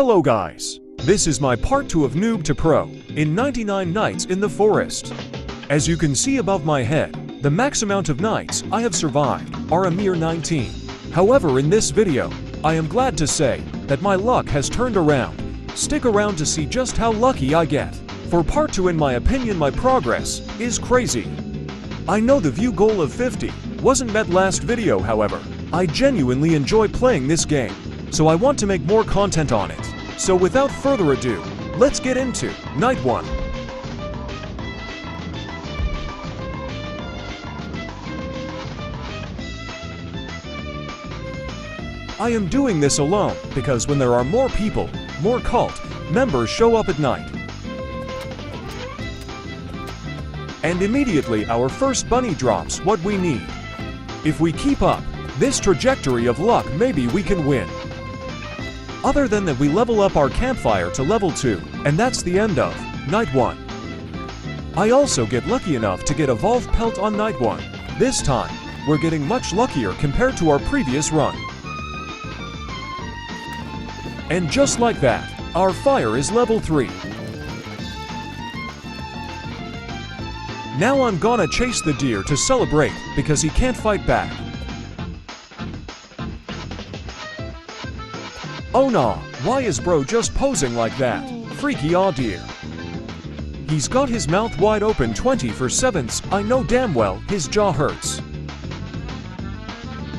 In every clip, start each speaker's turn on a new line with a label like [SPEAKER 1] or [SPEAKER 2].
[SPEAKER 1] Hello guys! This is my part 2 of Noob to Pro, in 99 nights in the forest. As you can see above my head, the max amount of nights I have survived are a mere 19. However, in this video, I am glad to say that my luck has turned around. Stick around to see just how lucky I get. For part 2, in my opinion, my progress is crazy. I know the view goal of 50 wasn't met last video, however, I genuinely enjoy playing this game, so I want to make more content on it. So without further ado, let's get into Night 1. I am doing this alone because when there are more people, more cult members show up at night. And immediately our first bunny drops what we need. If we keep up this trajectory of luck, maybe we can win. Other than that, we level up our campfire to level 2, and that's the end of Night 1. I also get lucky enough to get Evolve Pelt on Night 1. This time, we're getting much luckier compared to our previous run. And just like that, our fire is level 3. Now I'm gonna chase the deer to celebrate because he can't fight back. Oh nah, why is bro just posing like that? Freaky aw dear. He's got his mouth wide open 24/7. I know damn well his jaw hurts.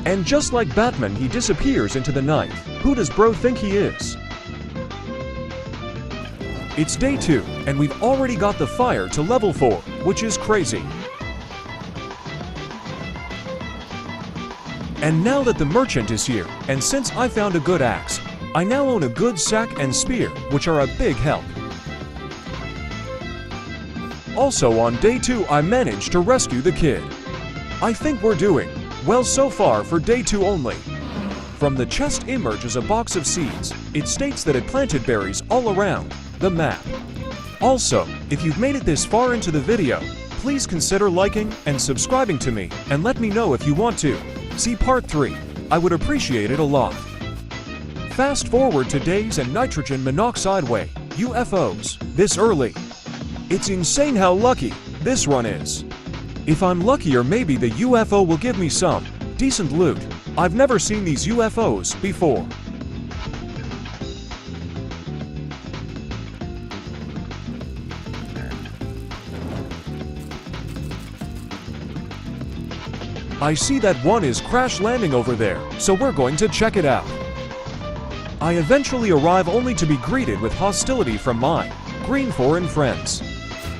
[SPEAKER 1] And just like Batman, he disappears into the night. Who does bro think he is? It's day 2, and we've already got the fire to level 4, which is crazy. And now that the merchant is here, and since I found a good axe, I now own a good sack and spear, which are a big help. Also on day 2, I managed to rescue the kid. I think we're doing well so far for day 2 only. From the chest emerges a box of seeds. It states that it planted berries all around the map. Also, if you've made it this far into the video, please consider liking and subscribing to me, and let me know if you want to see part 3. I would appreciate it a lot. Fast forward to days and nitrogen monoxide way, UFOs, this early. It's insane how lucky this run is. If I'm luckier, maybe the UFO will give me some decent loot. I've never seen these UFOs before. I see that one is crash landing over there, so we're going to check it out. I eventually arrive only to be greeted with hostility from my green foreign friends.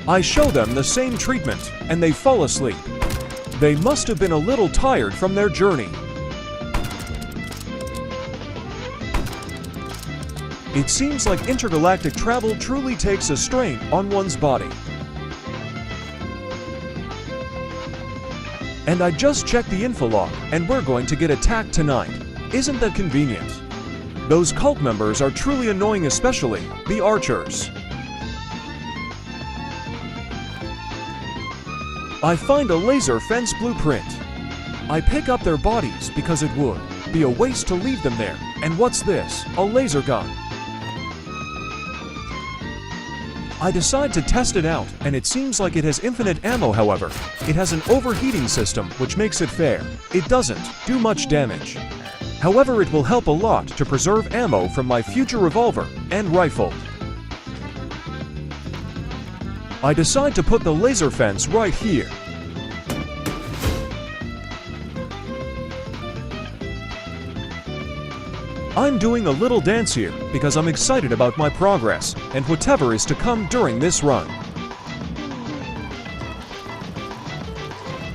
[SPEAKER 1] I show them the same treatment, and they fall asleep. They must have been a little tired from their journey. It seems like intergalactic travel truly takes a strain on one's body. And I just checked the info log, and we're going to get attacked tonight. Isn't that convenient? Those cult members are truly annoying, especially the archers. I find a laser fence blueprint. I pick up their bodies because it would be a waste to leave them there. And what's this? A laser gun. I decide to test it out, and it seems like it has infinite ammo. However, it has an overheating system which makes it fair. It doesn't do much damage. However, it will help a lot to preserve ammo from my future revolver and rifle. I decide to put the laser fence right here. I'm doing a little dance here because I'm excited about my progress and whatever is to come during this run.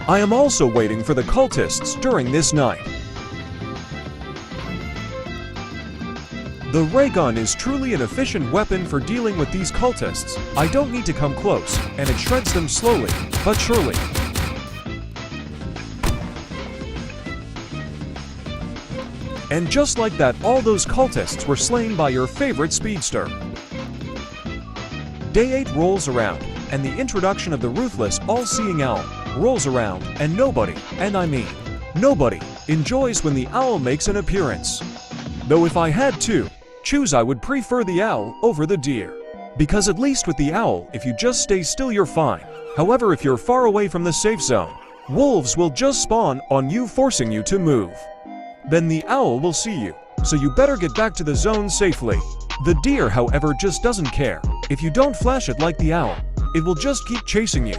[SPEAKER 1] I am also waiting for the cultists during this night. The ray gun is truly an efficient weapon for dealing with these cultists. I don't need to come close, and it shreds them slowly, but surely. And just like that, all those cultists were slain by your favorite speedster. Day 8 rolls around, and the introduction of the ruthless all-seeing owl rolls around, and nobody, and I mean nobody, enjoys when the owl makes an appearance. Though if I had to choose I would prefer the owl over the deer. Because at least with the owl, if you just stay still you're fine. However, if you're far away from the safe zone, wolves will just spawn on you, forcing you to move. Then the owl will see you, so you better get back to the zone safely. The deer, however, just doesn't care. If you don't flash it like the owl, it will just keep chasing you.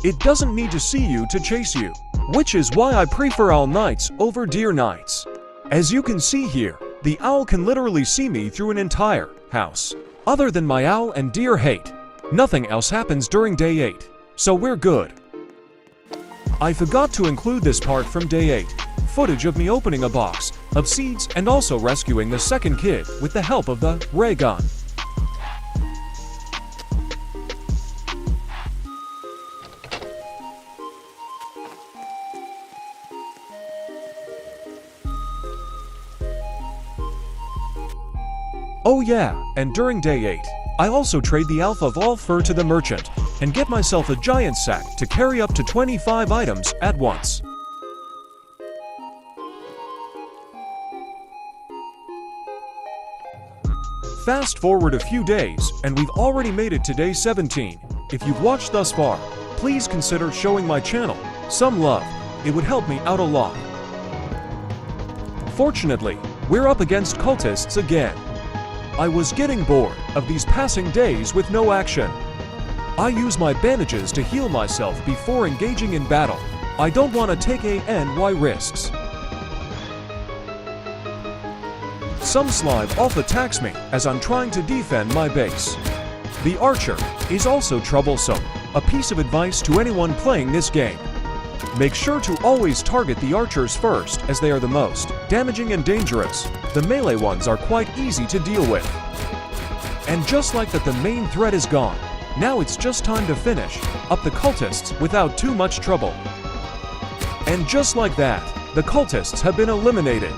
[SPEAKER 1] It doesn't need to see you to chase you, which is why I prefer owl nights over deer nights. As you can see here, the owl can literally see me through an entire house. Other than my owl and deer hate, nothing else happens during day 8, so we're good. I forgot to include this part from day 8, footage of me opening a box of seeds and also rescuing the second kid with the help of the ray gun. Oh yeah, and during day 8, I also trade the alpha of all fur to the merchant and get myself a giant sack to carry up to 25 items at once. Fast forward a few days, and we've already made it to day 17. If you've watched thus far, please consider showing my channel some love. It would help me out a lot. Fortunately, we're up against cultists again. I was getting bored of these passing days with no action. I use my bandages to heal myself before engaging in battle. I don't want to take any risks. Some slime off attacks me as I'm trying to defend my base. The archer is also troublesome. A piece of advice to anyone playing this game: make sure to always target the archers first, as they are the most damaging and dangerous. The melee ones are quite easy to deal with. And just like that, the main threat is gone. Now it's just time to finish up the cultists without too much trouble. And just like that, the cultists have been eliminated.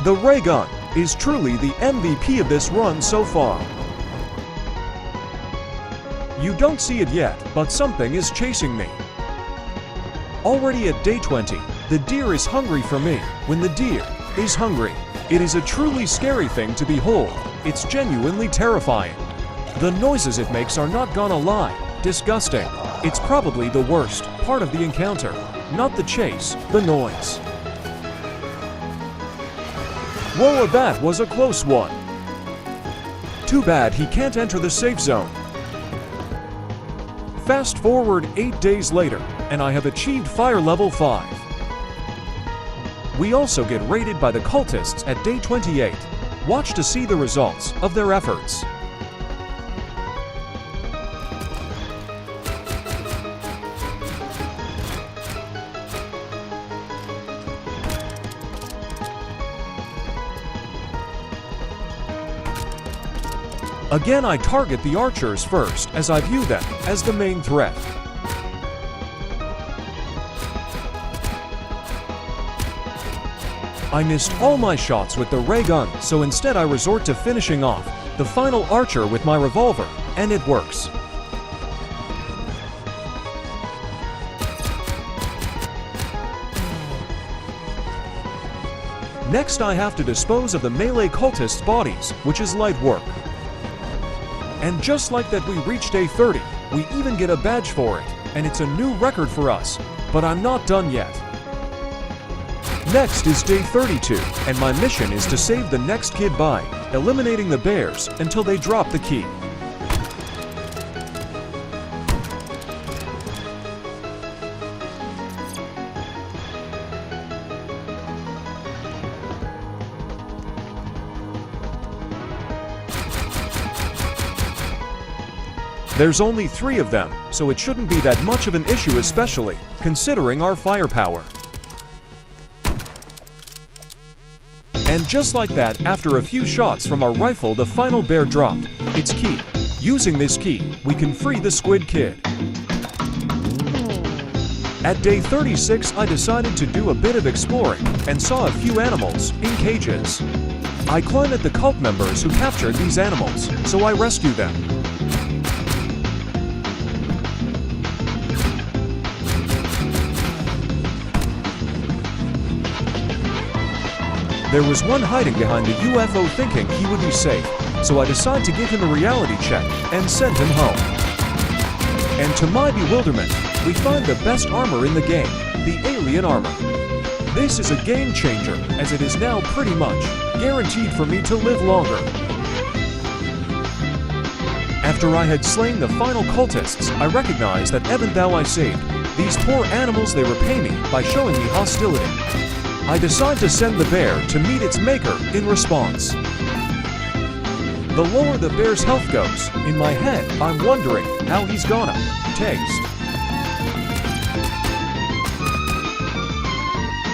[SPEAKER 1] The ray gun is truly the MVP of this run so far. You don't see it yet, but something is chasing me. Already at day 20, the deer is hungry for me. When the deer is hungry, it is a truly scary thing to behold. It's genuinely terrifying. The noises it makes are not gonna lie, disgusting. It's probably the worst part of the encounter, not the chase, the noise. Whoa, that was a close one. Too bad he can't enter the safe zone. Fast forward 8 days later, and I have achieved fire level 5. We also get raided by the cultists at day 28. Watch to see the results of their efforts. Again, I target the archers first, as I view them as the main threat. I missed all my shots with the ray gun, so instead I resort to finishing off the final archer with my revolver, and it works. Next, I have to dispose of the melee cultists' bodies, which is light work. And just like that, we reach day 30. We even get a badge for it, and it's a new record for us. But I'm not done yet. Next is day 32, and my mission is to save the next kid by eliminating the bears until they drop the key. There's only 3 of them, so it shouldn't be that much of an issue, especially considering our firepower. And just like that, after a few shots from our rifle, the final bear dropped its key. Using this key, we can free the squid kid. At day 36, I decided to do a bit of exploring and saw a few animals in cages. I climb at the cult members who captured these animals, so I rescue them. There was one hiding behind a UFO thinking he would be safe, so I decide to give him a reality check and send him home. And to my bewilderment, we find the best armor in the game, the alien armor. This is a game changer, as it is now pretty much guaranteed for me to live longer. After I had slain the final cultists, I recognized that even though I saved these poor animals, they repay me by showing me hostility. I decide to send the bear to meet its maker in response. The lower the bear's health goes, in my head, I'm wondering how he's gonna taste.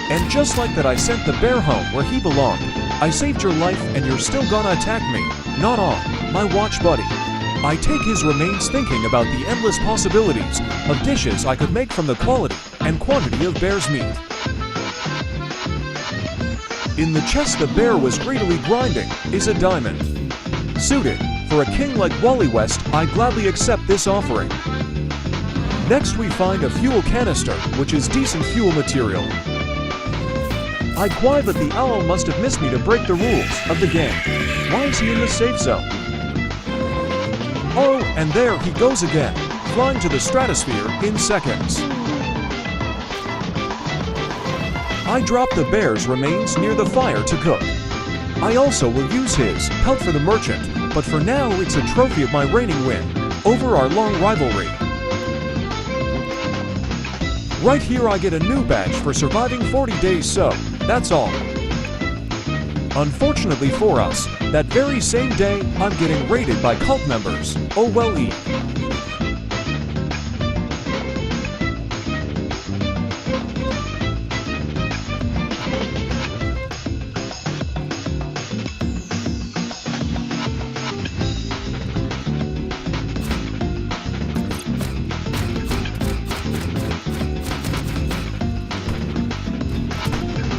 [SPEAKER 1] And just like that, I sent the bear home where he belonged. I saved your life and you're still gonna attack me. Not on my watch, buddy. I take his remains thinking about the endless possibilities of dishes I could make from the quality and quantity of bear's meat. In the chest the bear was greedily grinding is a diamond. Suited for a king like Wally West, I gladly accept this offering. Next we find a fuel canister, which is decent fuel material. I quiet that the owl must have missed me to break the rules of the game. Why is he in the safe zone? Oh, and there he goes again, flying to the stratosphere in seconds. I drop the bear's remains near the fire to cook. I also will use his pelt for the merchant, but for now it's a trophy of my reigning win over our long rivalry. Right here I get a new badge for surviving 40 days, so that's all. Unfortunately for us, that very same day I'm getting raided by cult members. Oh well.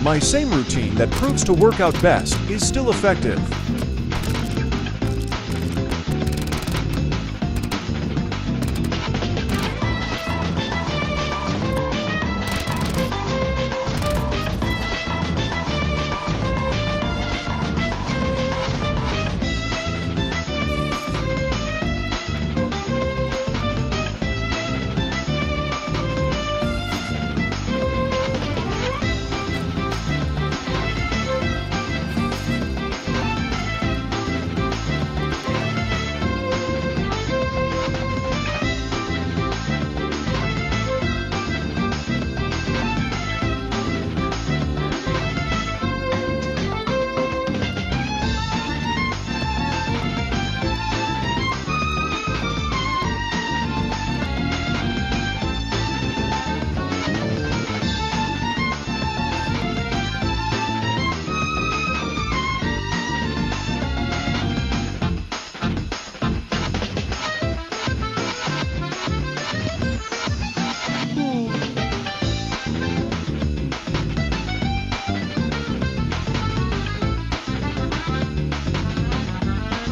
[SPEAKER 1] My same routine that proves to work out best is still effective.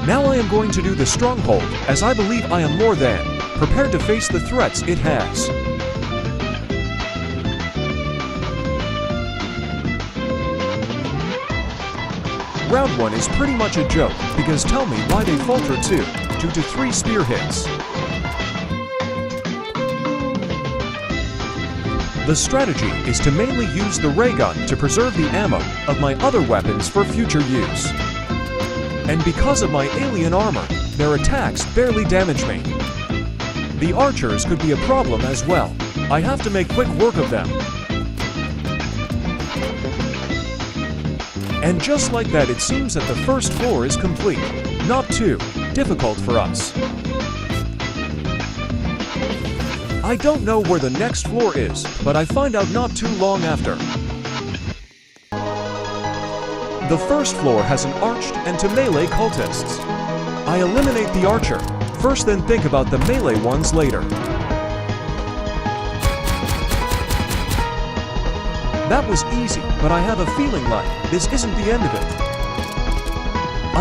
[SPEAKER 1] Now I am going to do the stronghold, as I believe I am more than prepared to face the threats it has. Round 1 is pretty much a joke, because tell me why they falter too, due to 3 spear hits. The strategy is to mainly use the ray gun to preserve the ammo of my other weapons for future use. And because of my alien armor, their attacks barely damage me. The archers could be a problem as well. I have to make quick work of them. And just like that, it seems that the first floor is complete. Not too difficult for us. I don't know where the next floor is, but I find out not too long after. The first floor has an arched and to melee cultists. I eliminate the archer first, then think about the melee ones later. That was easy, but I have a feeling like this isn't the end of it.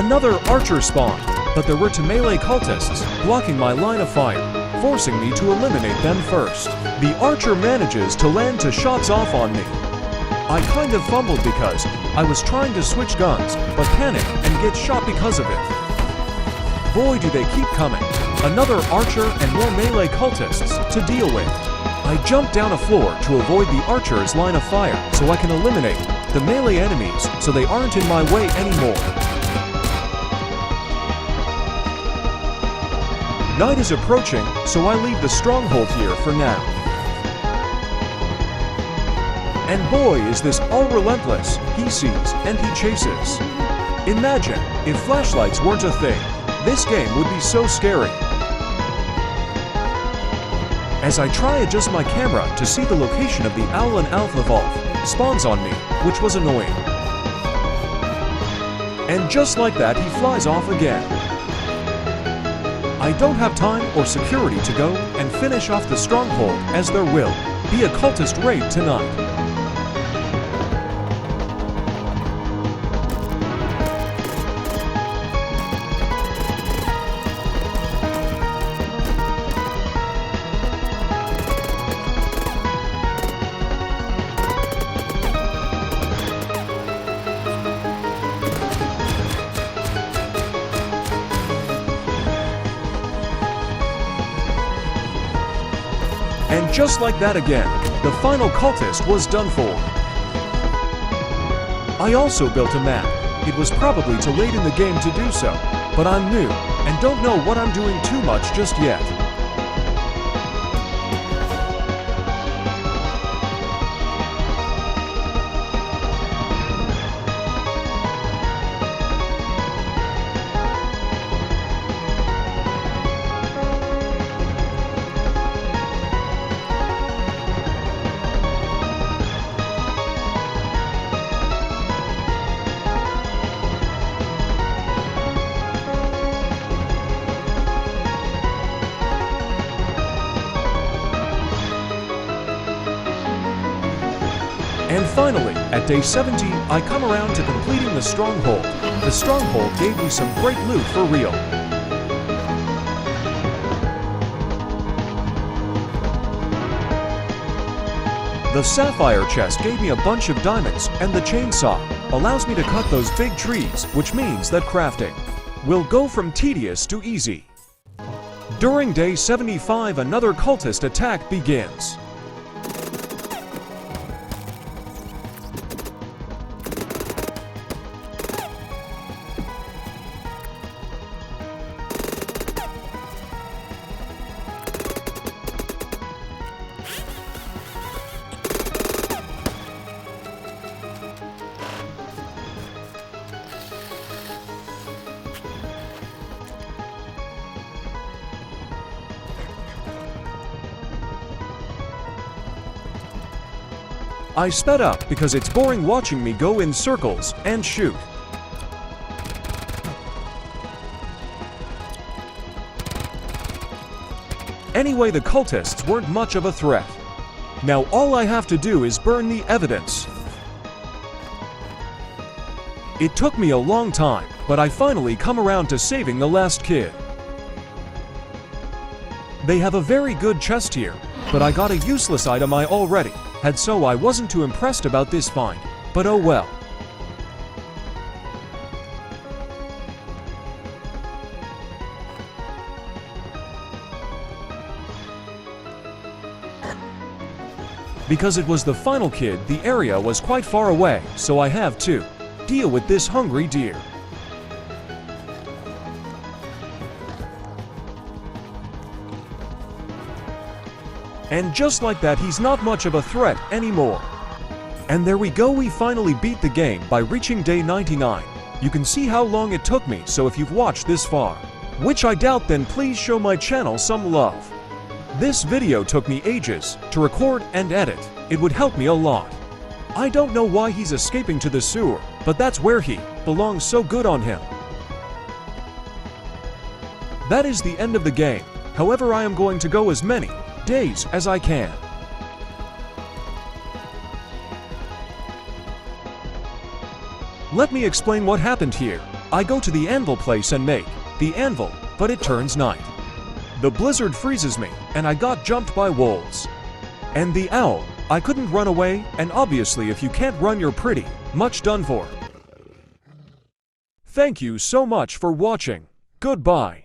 [SPEAKER 1] Another archer spawned, but there were 2 melee cultists blocking my line of fire, forcing me to eliminate them first. The archer manages to land 2 shots off on me. I kind of fumbled because I was trying to switch guns, but panicked and get shot because of it. Boy, do they keep coming. Another archer and more melee cultists to deal with. I jump down a floor to avoid the archer's line of fire so I can eliminate the melee enemies so they aren't in my way anymore. Night is approaching, so I leave the stronghold here for now. And boy, is this all relentless. He sees and he chases. Imagine if flashlights weren't a thing. This game would be so scary. As I try adjust my camera to see the location of the owl, and Alpha Wolf spawns on me, which was annoying. And just like that, he flies off again. I don't have time or security to go and finish off the stronghold, as there will be a cultist raid tonight. And just like that again, the final cultist was done for. I also built a map. It was probably too late in the game to do so, but I'm new and don't know what I'm doing too much just yet. And finally, at day 70, I come around to completing the stronghold. The stronghold gave me some great loot for real. The sapphire chest gave me a bunch of diamonds, and the chainsaw allows me to cut those big trees, which means that crafting will go from tedious to easy. During day 75, another cultist attack begins. I sped up because it's boring watching me go in circles and shoot. Anyway, the cultists weren't much of a threat. Now all I have to do is burn the evidence. It took me a long time, but I finally come around to saving the last kid. They have a very good chest here, but I got a useless item I already had, so I wasn't too impressed about this find, but oh well. Because it was the final kid, the area was quite far away, so I have to deal with this hungry deer. And just like that, he's not much of a threat anymore. And there we go, we finally beat the game by reaching day 99. You can see how long it took me, so if you've watched this far, which I doubt, then please show my channel some love. This video took me ages to record and edit. It would help me a lot. I don't know why he's escaping to the sewer, but that's where he belongs, so good on him. That is the end of the game. However, I am going to go as many days as I can. Let me explain what happened here. I go to the anvil place and make the anvil, but it turns night. The blizzard freezes me, and I got jumped by wolves. And the owl I couldn't run away, and obviously if you can't run you're pretty much done for. Thank you so much for watching. Goodbye.